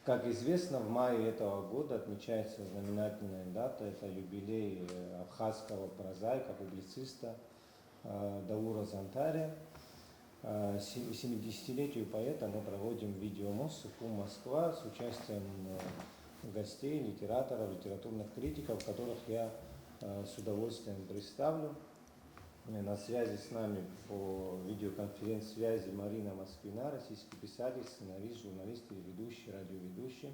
Как известно, в мае этого года отмечается знаменательная дата, это юбилей абхазского прозаика, публициста Даура Зантария. 70-летию поэта мы проводим видеомост «Сухум Москва» с участием гостей, литераторов, литературных критиков, которых я с удовольствием представлю. На связи с нами по видеоконференц-связи Марина Москвина, российский писатель, сценарист, журналист и ведущий, радиоведущий.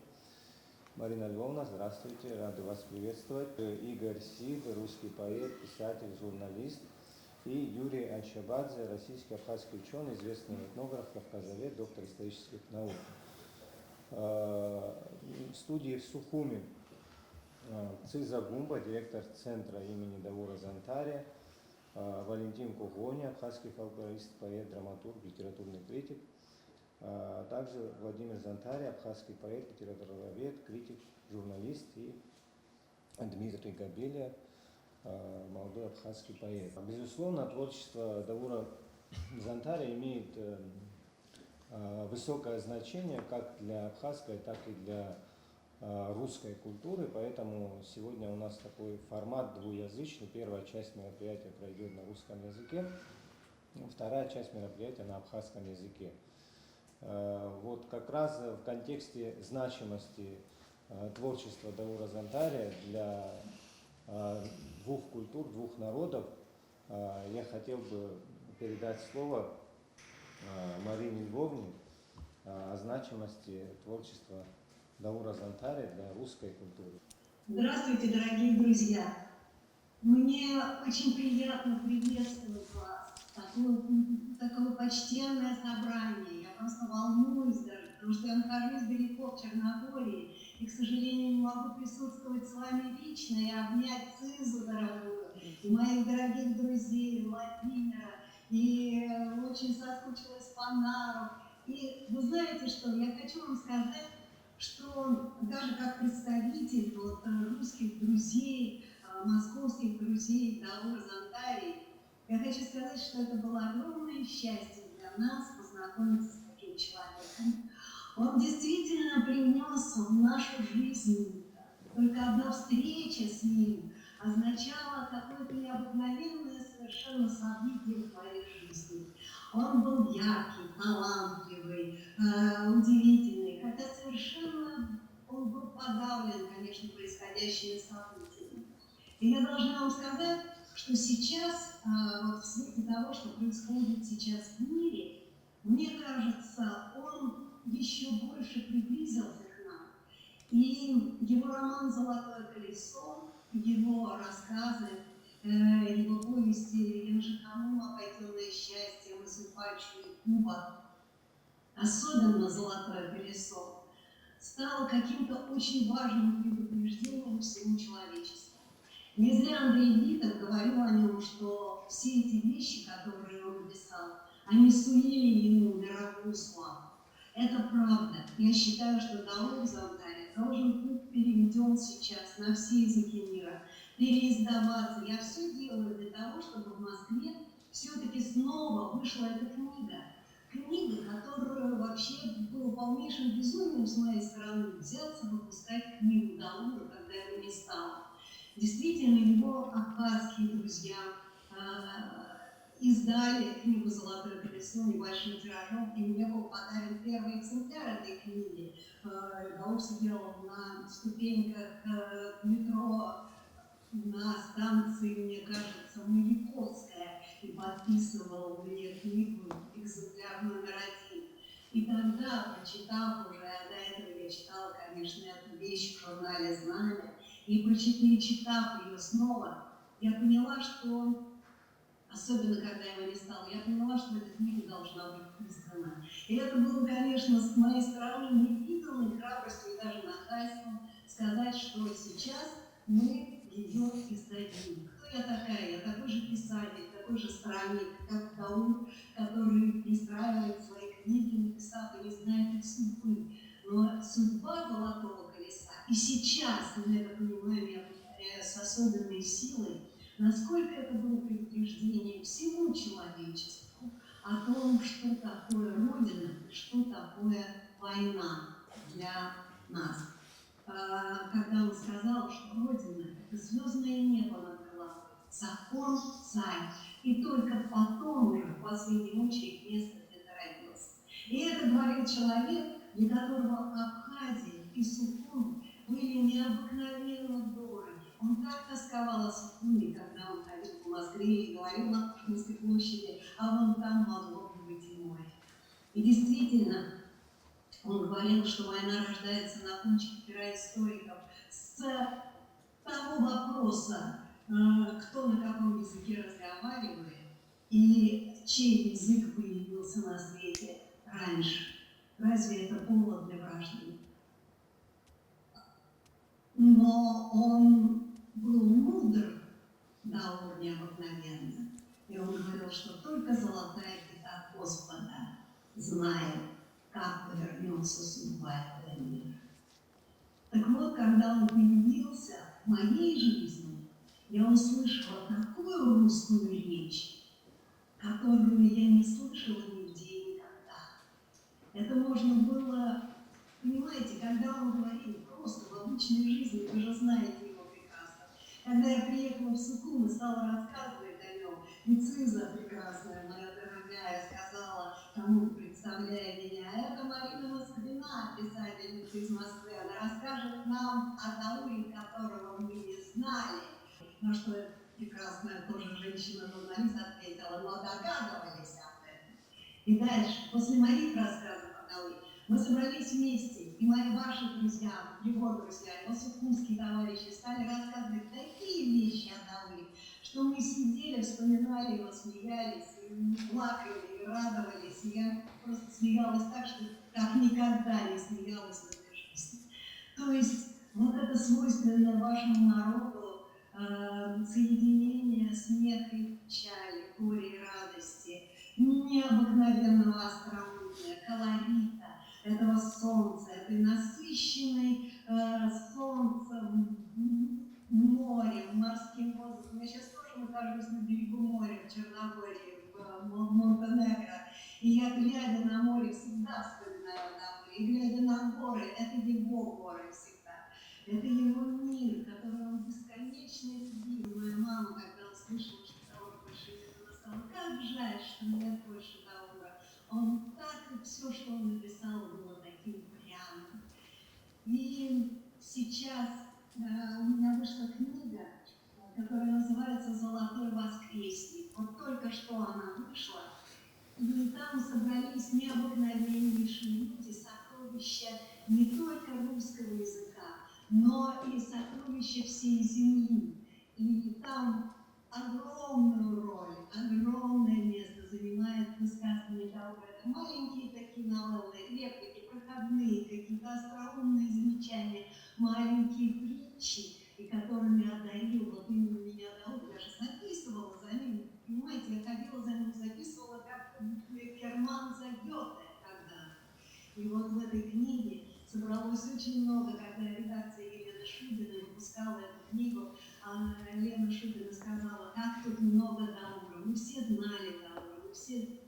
Марина Львовна, здравствуйте, рады вас приветствовать. Игорь Сид, русский поэт, писатель, журналист. И Юрий Анчабадзе, российский абхазский ученый, известный этнограф, кавказовед, доктор исторических наук. В студии в Сухуми Циза Гумба, директор центра имени Даура Зантария, Валентин Кугоня, абхазский фольклорист, поэт, драматург, литературный критик, также Владимир Зантария, абхазский поэт, литературовед, критик, журналист, и Дмитрий Габелия, молодой абхазский поэт. Безусловно, творчество Даура Зантария имеет высокое значение как для абхазской, так и для русской культуры, поэтому сегодня у нас такой формат двуязычный. Первая часть мероприятия пройдет на русском языке, вторая часть мероприятия на абхазском языке. Вот как раз в контексте значимости творчества Даура Зантария для двух культур, двух народов, я хотел бы передать слово Марине Львовне о значимости творчества Даура Зантария для русской культуры. Здравствуйте, дорогие друзья! Мне очень приятно приветствовать вас. Такое почтенное собрание. Я просто волнуюсь даже, потому что я нахожусь далеко в Черногории и, к сожалению, не могу присутствовать с вами лично и обнять Цизу дорогую, и моих дорогих друзей, Владимира, и очень соскучилась по Нару. И вы знаете что, я хочу вам сказать, что даже как представитель русских друзей, московских друзей Даура Зантарии, я хочу сказать, что это было огромное счастье для нас познакомиться с таким человеком. Он действительно привнес в нашу жизнь. Только одна встреча с ним означала какое-то необыкновенное совершенно событие в твоей жизни. Он был яркий, талантливый, удивительный, хотя совершенно он был подавлен, конечно, происходящими событиями. И я должна вам сказать, что сейчас, вот в свете того, что происходит сейчас в мире, мне кажется, он еще больше приблизился к нам. И его роман «Золотое колесо», его рассказы, его повести Янжиканума «Пойденное счастье», «Масюпачу» и «Куба», особенно «Золотое колесо», стало каким-то очень важным предупреждением всему человечеству. Не зря Андрей Витов говорил о нем, что все эти вещи, которые он написал, они сулили ему мировую славу. Это правда. Я считаю, что Даур Зантария должен быть переведен сейчас на все языки мира, переиздаваться. Я все делаю для того, чтобы в Москве все-таки снова вышла эта книга. Книга, которую вообще было полнейшим безумием с моей стороны взяться выпускать книгу Даура, когда его не стало. Действительно, его абхазские друзья издали книгу «Золотое колесо» небольшим тиражом, и мне был подарен первый экземпляр этой книги. Даур сидел на ступеньках метро на станции, мне кажется, Маяковская, и подписывал мне книгу, экземпляр номер 1. И тогда, прочитав уже, до этого я читала, конечно, эту вещь в журнале «Знамя», и перечитав ее снова, я поняла, что, особенно когда его не стало, я поняла, что эта книга должна быть издана. И это было, конечно, с моей стороны невиданной храбростью и даже нахальством сказать, что сейчас мы ее издадим. Кто я такая? Я такой же писатель, такой же странник, как Даур, который пристраивает свои книги, написав и не знает их судьбы. Но судьба «Золотого колеса», и сейчас мы это понимаем, я повторяю, с особенной силой, насколько это было предупреждение всему человечеству о том, что такое Родина, что такое война для нас, когда он сказал, что Родина – это звездное небо над головой, закон, царь, и только потом уже, в последнюю очередь, место, где ты родился. И это говорил человек, для которого Абхазия и Сухум были необыкновенно дороги. Он так тосковал о Сухуме, когда он ходил по Москве и говорил на Пушкинской площади, а вон там могло бы быть и море. И действительно, он говорил, что война рождается на кончике пера историков с того вопроса, кто на каком языке разговаривает и чей язык появился на свете раньше. Разве это повод для вражды? Но он был мудр до уровня необыкновенно. И он говорил, что только золотая кита Господа знает, как повернется судьба этого мира. Так вот, когда он появился в моей жизни, я услышала такую русскую речь, которую я не слышала нигде и никогда. Это можно было, понимаете, когда он говорил просто в обычной жизни, вы же знаете его прекрасно. Когда я приехала в Сухум и стала рассказывать о нем, и Циза прекрасная, моя дорогая, сказала кому-то, представляя меня, это Марина Москвина, писательница из Москвы, она расскажет нам о Дауре, которого мы не знали. На что прекрасная тоже женщина-журналист ответила, но догадывались об этом. И дальше, после моих рассказов о Дауре, мы собрались вместе, и ваши друзья, его друзья, его сухумские товарищи стали рассказывать такие вещи о Дауре, что мы сидели, вспоминали его, смеялись, и плакали, и радовались. И я просто смеялась так, что как никогда не смеялась в этой жизни. То есть вот это свойственное вашему народу соединение смеха и печали, горя и радости, необыкновенного остроумия, колорита, этого солнца, этой насыщенной солнцем, морем, морским воздухом. Я сейчас тоже нахожусь на берегу моря, в Черногории, в Монтенегро, и я, глядя на море, всегда вспоминаю о море, и глядя на горы, это его горы всегда. Это его мир, который он бесконечно любил. Моя мама, когда услышала, что Даур больше нет, она сказала, как жаль, что нет больше Даура. Он так, и все, что он написал, было таким пряным. И сейчас у меня вышла книга, которая называется «Золотой воскресник». Вот только что она вышла, и там собрались необыкновеннейшие люди, сокровища не только русского языка, но и сокровища всей земли. И там огромную роль, огромное место занимает высказывание Даура. Это маленькие такие новеллы, реплики, проходные, какие-то остроумные замечания, маленькие притчи, и которыми одарил вот именно меня Даур. Я же записывала за ним, понимаете, я ходила за ним, записывала, как Герман зовет когда. И вот в этой книге собралось очень много, когда редакция Елены Шубиной выпускала эту книгу, а Лена Шубина сказала, как тут много Даура. Мы все знали Даура, мы все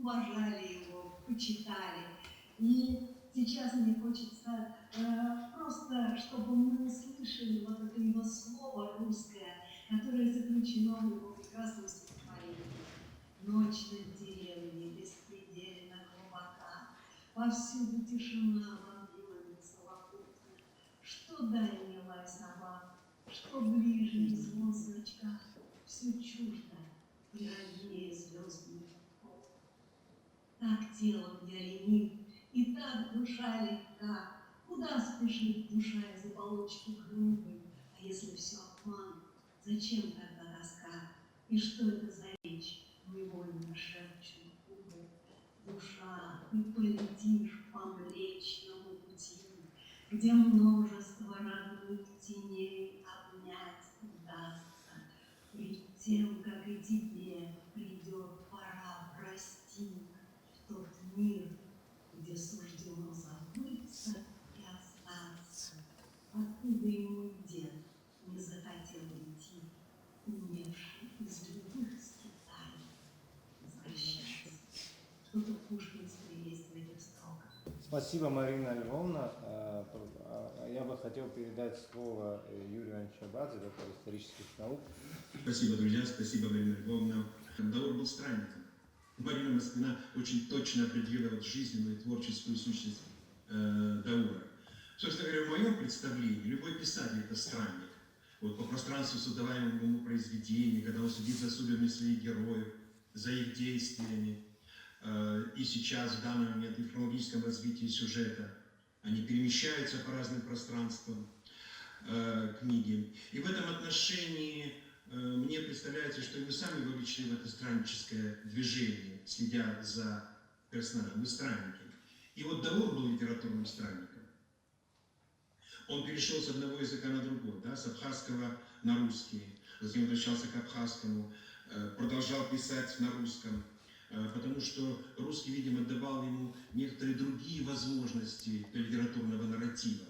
уважали его, почитали. И сейчас мне хочется просто, чтобы мы слышали вот это его слово русское, которое заключено в его прекрасном стихотворении. Ночь над деревней, беспредельно глубока, повсюду тишина вампилами совокупна. Что дальний лай собак, что ближний звон значка, все чуждо и роднее звездных пол. Так тело я ленив, и так душа легка, куда спешит душа из оболочки грубой, а если все обман, зачем тогда тоска? И что это за речь, невольно шепчут губы? Душа, ты полетишь по Млечному пути, где множество родных теней обнять удастся, пред тем, как и тебе придет пора прости тот мир, где суждено забыться и остаться, откуда и мой дед не захотел идти, умевший из любых скитаний возвращаться. Что-то пушкинское есть в этих строках. Спасибо, Марина Львовна. я бы хотел передать слово Юрию Ивановичу Абадзе, доктору исторических наук. Спасибо, друзья, спасибо, Марина Львовна. Даур был странником. Марина Москвина очень точно определила вот жизненную и творческую сущность Даура. Собственно говоря, в моем представлении любой писатель – это странник. Вот по пространству, создаваемому ему произведений, когда он следит за судьбами своих героев, за их действиями. И сейчас, в данный момент, в хронологическом развитии сюжета, они перемещаются по разным пространствам книги. И в этом отношении мне представляется, что и вы сами вовлечены в это странническое движение, следя за персонажем. Вы странники. И вот Даур был литературным странником. Он перешел с одного языка на другой, да, с абхазского на русский, затем возвращался к абхазскому, продолжал писать на русском, потому что русский, видимо, давал ему некоторые другие возможности для литературного нарратива.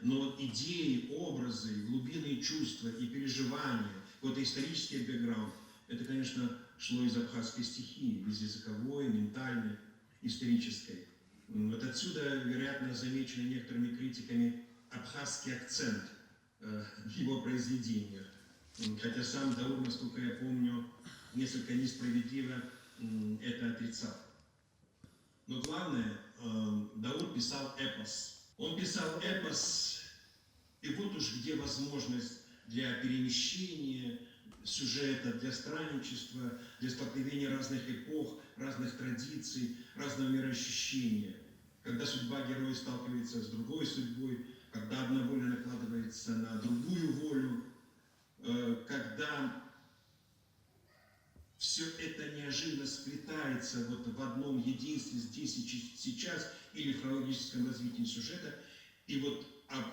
Но вот идеи, образы, глубинные чувства и переживания, вот исторический бэкграунд, это, конечно, шло из абхазской стихии, из языковой, ментальной, исторической. Вот отсюда, вероятно, замеченный некоторыми критиками абхазский акцент в его произведениях. Хотя сам Даур, насколько я помню, несколько несправедливо это отрицал. Но главное, Даур писал эпос. Он писал эпос, и вот уж где возможность для перемещения сюжета, для странничества, для столкновения разных эпох, разных традиций, разного мироощущения. Когда судьба героя сталкивается с другой судьбой, когда одна воля накладывается на другую волю, когда все это неожиданно сплетается вот в одном единстве здесь и сейчас, или в хронологическом развитии сюжета, и вот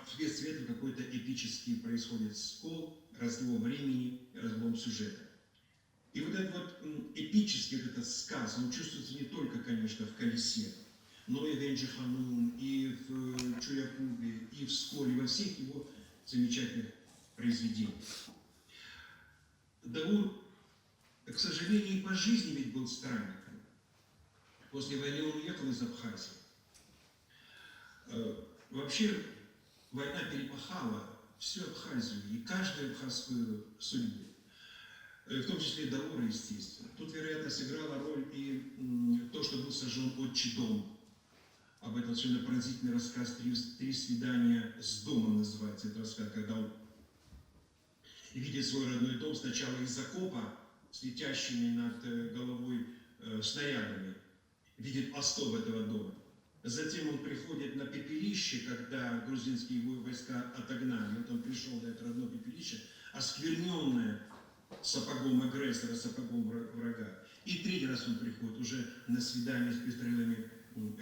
вследствие этого какой-то эпический происходит скол, разлом времени, разлом сюжета. И вот этот вот эпический вот этот сказ, он чувствуется не только, конечно, в «Колесе», но и в «Энджи-Ханум», и в «Чуякубе», и в «Сколе», во всех его замечательных произведениях. Даур, к сожалению, и по жизни ведь был странником. После войны он уехал из Абхазии. Вообще, война перепахала всю Абхазию и каждую абхазскую судьбу. В том числе и Даура, естественно. Тут, вероятно, сыграла роль и то, что был сожжен отчий дом. Об этом совершенно пронзительный рассказ «Три свидания с домом» называется этот рассказ, когда он видит свой родной дом сначала из окопа с летящими над головой снарядами, видит остов этого дома. Затем он приходит на пепелище, когда грузинские войска отогнали. Вот он пришел на это родное пепелище, оскверненное сапогом агрессора, сапогом врага. И третий раз он приходит уже на свидание с престарелыми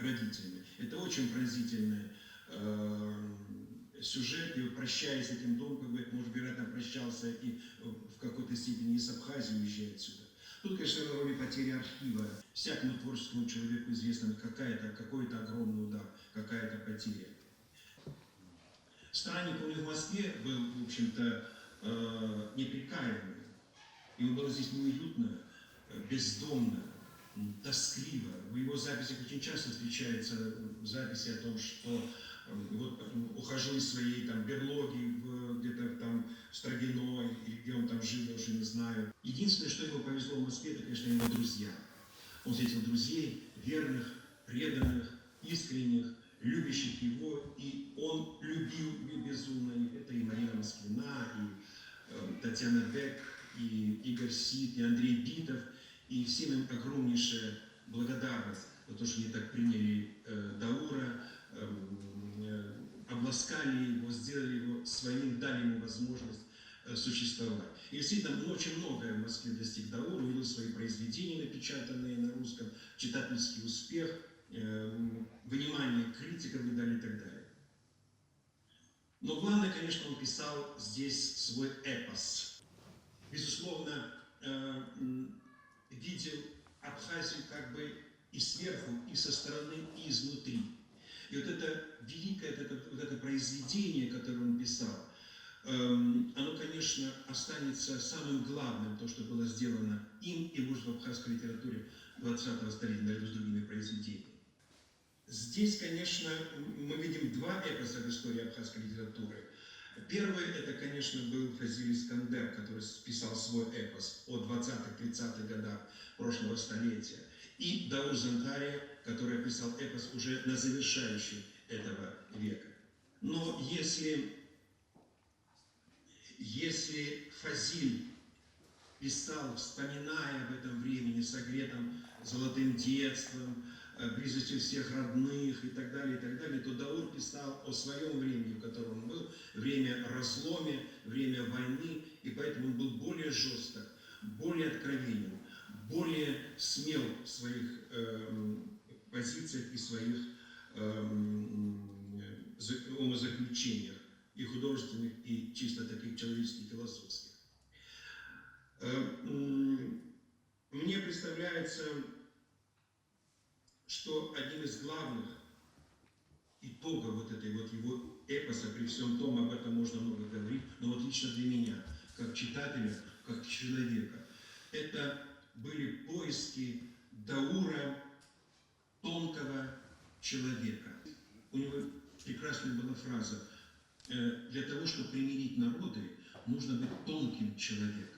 родителями. Это очень пронзительный сюжет, и прощаясь с этим домом, может, вероятно, прощался и в какой-то степени и с Абхазией, уезжая отсюда. Тут, конечно, на роли потери архива. Всякому творческому человеку известно какой-то огромный удар, какая-то потеря. Странник у него в Москве был, в общем-то, непрекаянный. Ему было здесь неуютно, бездомно, тоскливо. В его записях очень часто встречаются записи о том, что вот ухожу из своей там берлоги где-то там в Строгино, или где он там жил, я уже не знаю. Единственное, что ему повезло в Москве, это, конечно, его друзья. Он встретил друзей, верных, преданных, искренних, любящих его, и он любил безумно. Это и Марина Москвина, и Татьяна Бек, и Игорь Сид, и Андрей Битов, и всем им огромнейшая благодарность за то, что они так приняли Даура, обласкали его, сделали его своим, дали ему возможность существовать. И действительно, очень многое в Москве достиг Даур, увидел свои произведения, напечатанные на русском, читательский успех, внимание критиков и далее, и так далее. Но главное, конечно, он писал здесь свой эпос. Безусловно, видел Абхазию как бы и сверху, и со стороны, и изнутри. И вот это великое, вот это произведение, которое он писал, оно, конечно, останется самым главным, то, что было сделано им и, может, в абхазской литературе 20-го столетия, наряду с другими произведениями. Здесь, конечно, мы видим два эпоса в истории абхазской литературы. Первый, это, конечно, был Фазиль Искандер, который писал свой эпос о 20-30-х годах прошлого столетия. И Даур Зантария, который писал эпос уже на завершающем этого века. Но если Фазиль писал, вспоминая об этом времени, согретым золотым детством, близостью всех родных и так далее, то Даур писал о своем времени, в котором он был, время разломе, время войны, и поэтому он был более жесток, более откровенен, более смел в своих позициях и своих умозаключениях, и художественных, и чисто таких человеческих, философских. Мне представляется, что одним из главных итогов вот этой вот его эпоса, при всем том, об этом можно много говорить, но вот лично для меня, как читателя, как человека, это были поиски Даура, тонкого человека. У него прекрасная была фраза: для того, чтобы примирить народы, нужно быть тонким человеком.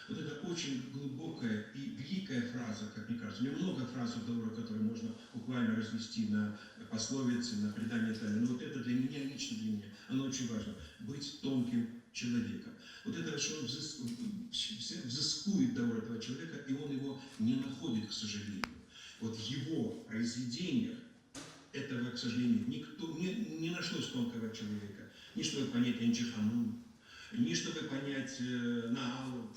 Вот это очень глубокая и великая фраза, как мне кажется. У него много фраз у Даура, которые можно буквально развести на пословицы, на предание тайны. Но вот это для меня, лично для меня, оно очень важно. Быть тонким человеком. Вот это, что он взыскует Даур этого человека, и он его не находит, к сожалению. Вот в его произведениях этого, к сожалению, никто не нашлось тонкого человека. Ни чтобы понять Энчихану, ни чтобы понять Наалу,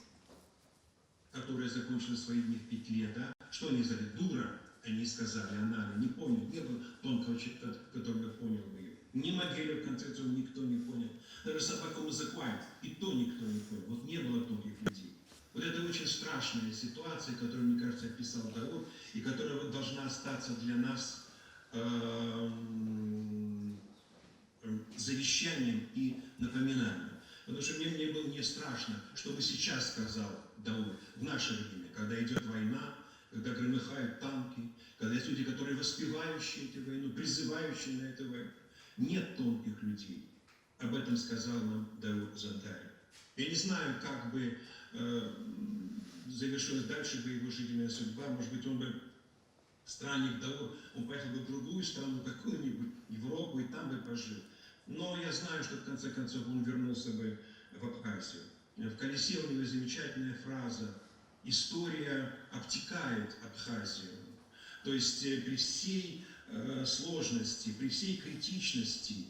которая закончила свои дни в петле, да? Что они сказали? Дура, они сказали, она не понял, не было тонкого человека, который понял бы ее. Ни Могилю, в конце концов, никто не понял. Даже собаку Мазакуай, и то никто не понял. Вот не было тонких людей. Вот это очень страшная ситуация, которую, мне кажется, описал Даур, и которая вот должна остаться для нас завещанием и напоминанием. Потому что мне было не страшно, что бы сейчас сказал Даур в наше время, когда идет война, когда громыхают танки, когда есть люди, которые воспевающие эту войну, призывающие на эту войну. Нет тонких людей. Об этом сказал нам Даур Зантарий. Я не знаю, как бы завершилась дальше бы его жизненная судьба. Может быть, он бы, странник Даур, он поехал бы в другую страну, какую-нибудь Европу, и там бы пожил. Но я знаю, что в конце концов он вернулся бы в Абхазию. В «Колесе» у него замечательная фраза: «История обтекает Абхазию». То есть при всей сложности, при всей критичности,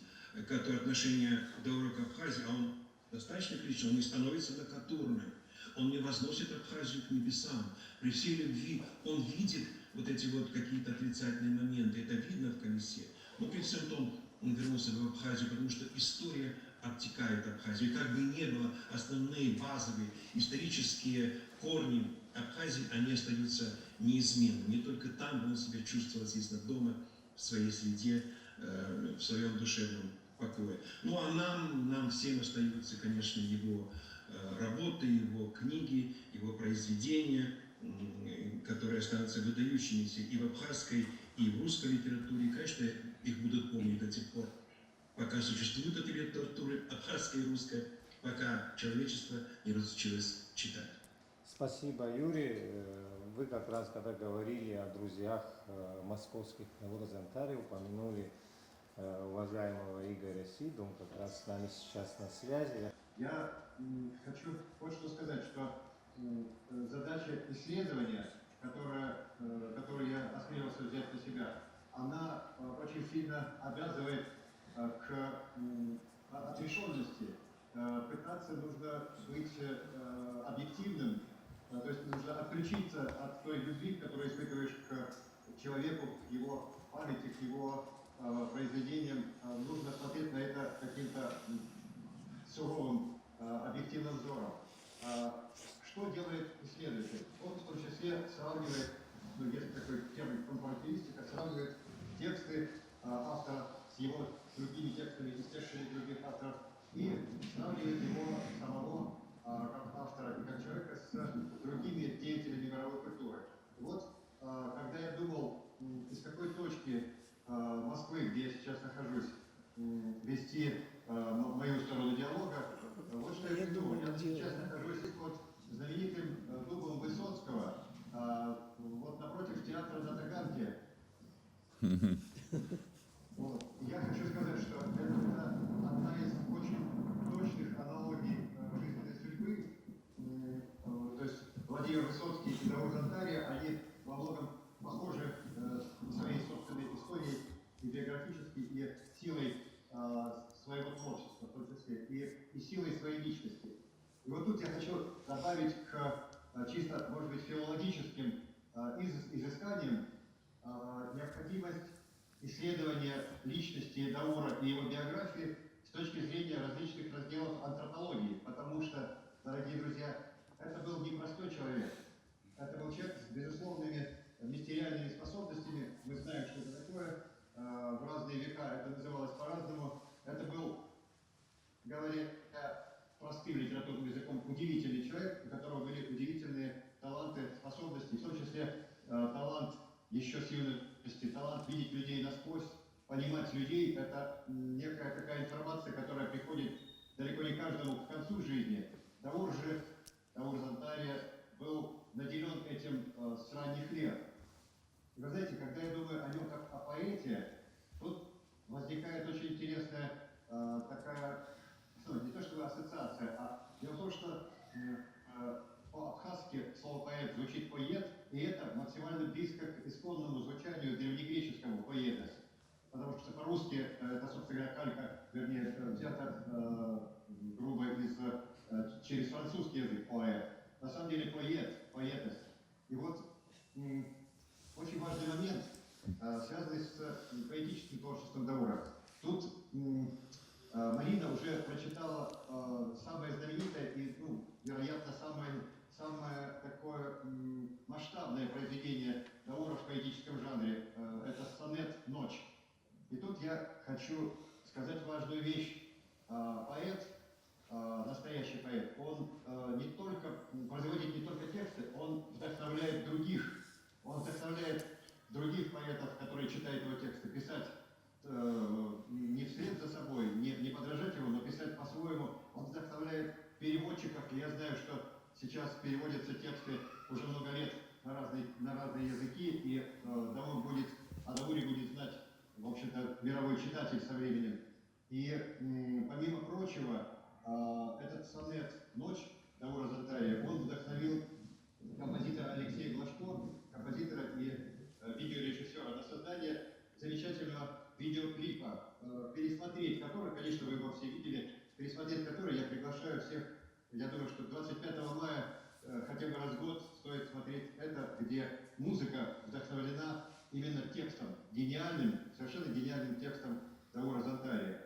которое отношение Даура к Абхазии, а он достаточно критичен, он не становится локатурным, он не возносит Абхазию к небесам. При всей любви он видит вот эти вот какие-то отрицательные моменты, это видно в «Колесе». Но при всем том он вернулся в Абхазию, потому что история обтекает Абхазию. И как бы ни было, основные базовые исторические корни Абхазии, они остаются неизменны. Не только там, где он себя чувствовал, естественно, дома, в своей среде, в своем душевном покое. Ну а нам всем остаются, конечно, его работы, его книги, его произведения, которые останутся выдающимися и в абхазской, и в русской литературе. И, конечно, их будут помнить до тех пор, пока существует эта литература, абхазская и русская, пока человечество не разучилось читать. Спасибо, Юрий. Вы как раз, когда говорили о друзьях московских Даура Зантария, упомянули уважаемого Игоря Сиду, он как раз с нами сейчас на связи. Я хочу вот что сказать, что задача исследования, которую я осмелился взять на себя, она очень сильно обязывает к отрешенности. Пытаться нужно быть объективным, то есть нужно отключиться от той любви, которую испытываешь к человеку, к его памяти, к его произведениям. Нужно смотреть на это каким-то суровым объективным взором. Что делает исследователь? Он в том числе сравнивает, есть такой термин компаративистика, сравнивает тексты автора с его другими текстами, с текстами других авторов, и сравнивает его самого как автора и как человека с другими деятелями мировой культуры. И вот, когда я думал, из какой точки Вот. Я хочу сказать, что это одна из очень точных аналогий жизненной судьбы. То есть Владимир Высоцкий и Даур Зантария, они во многом похожи своей собственной историей и биографически, и силой своего творчества, в том числе, и силой своей личности. И вот тут я хочу добавить к чисто, может быть, филологическим изысканиям необходимость исследования личности Даура и его биографии с точки зрения различных разделов антропологии, потому что, дорогие друзья, это был непростой человек. Это был человек с безусловными мистериальными способностями. Мы знаем, что это такое. В разные века это называлось по-разному. Это был, говоря простым литературным языком, удивительный человек, у которого были удивительные таланты, способности, в том числе талант еще с юности, талант видеть людей насквозь, понимать людей. Это некая такая информация, которая приходит далеко не каждому к концу жизни. Даур Зантария был наделен этим с ранних лет. И вы знаете, когда я думаю о нем как о поэте, тут возникает очень интересная такая, не то чтобы ассоциация, а дело в том, что по-абхазски слово «поэт» звучит «поэт», и это максимально близко к исконному звучанию древнегреческому «поэтес». Потому что по-русски это, собственно говоря, калька, вернее, взято грубо через французский язык «поэт». На самом деле «поэт», «поэтес». И вот очень важный момент, связанный с поэтическим творчеством Даура. Тут Марина уже прочитала самое знаменитое и, вероятно, самое такое масштабное произведение Даура в поэтическом жанре. Это сонет «Ночь». И тут я хочу сказать важную вещь. Поэт, настоящий поэт, он не только производит не только тексты, он вдохновляет других. Он вдохновляет других поэтов, которые читают его тексты, писать не вслед за собой, не подражать ему, но писать по-своему. Он вдохновляет переводчиков. И я знаю, что сейчас переводятся тексты уже много лет на разные языки, и о Дауре будет знать, в общем-то, мировой читатель со временем. И помимо прочего, этот сонет «Ночь» Даура Зантария, он вдохновил композитора Алексея Глашко, композитора и видеорежиссера, на создание замечательного видеоклипа, пересмотреть который, конечно, вы его все видели, пересмотреть который я приглашаю всех. Я думаю, что 25 мая хотя бы раз в год стоит смотреть это, где музыка вдохновлена именно текстом, гениальным, совершенно гениальным текстом Даура Зантария.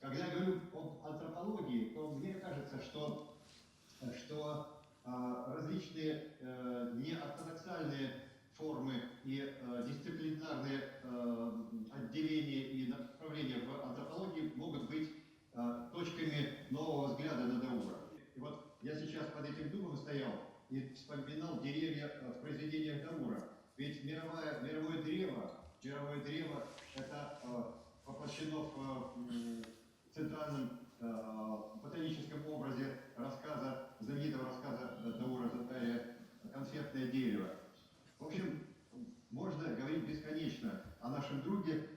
Когда я говорю об антропологии, то мне кажется, что различные неортодоксальные формы и дисциплинарные отделения и направления в антропологии могут быть точками нового взгляда на Даура. И вот я сейчас под этим дубом стоял и вспоминал деревья в произведениях Даура. Ведь мировое древо это воплощено в центральном ботаническом образе знаменитого рассказа Даура Зантария «Конфетное дерево». В общем, можно говорить бесконечно о нашем друге.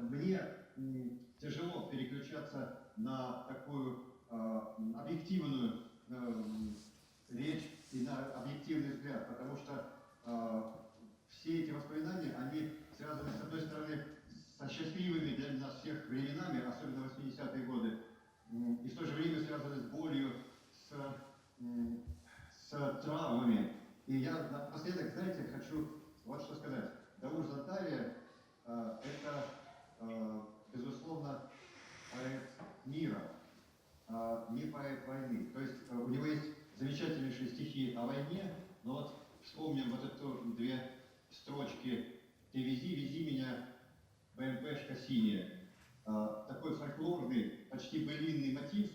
Мне тяжело переключаться на такую объективную речь и на объективный взгляд, потому что все эти воспоминания, они связаны, с одной стороны, со счастливыми для нас всех временами, особенно 80-е годы, и в то же время связаны с болью, с травмами. И я напоследок, знаете, хочу вот что сказать. Даур Зантария это, безусловно, поэт мира, не поэт войны. То есть у него есть замечательнейшие стихи о войне, но вот вспомним вот эту две строчки «Ты вези меня, БМПшка синяя». Такой фольклорный, почти былинный мотив,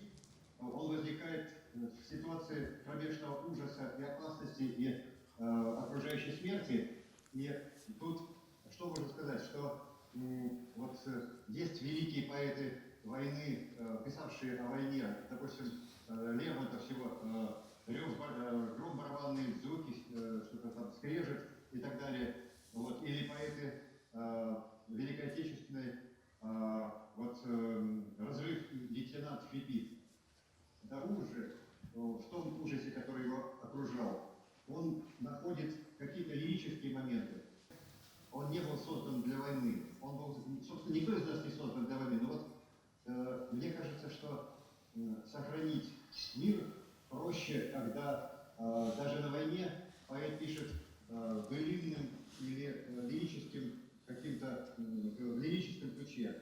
он возникает в ситуации кромешного ужаса и опасности и окружающей смерти. И тут что можно сказать, что вот есть великие поэты войны, писавшие о войне, допустим, Лермонтов всего, гром, барабанные звуки, что-то там скрежет и так далее. Вот. Или поэты проще, когда даже на войне поэт пишет былинным или лирическим каким-то в лирическом ключе.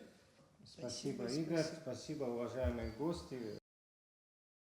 Спасибо, Игорь. Спасибо, уважаемые гости.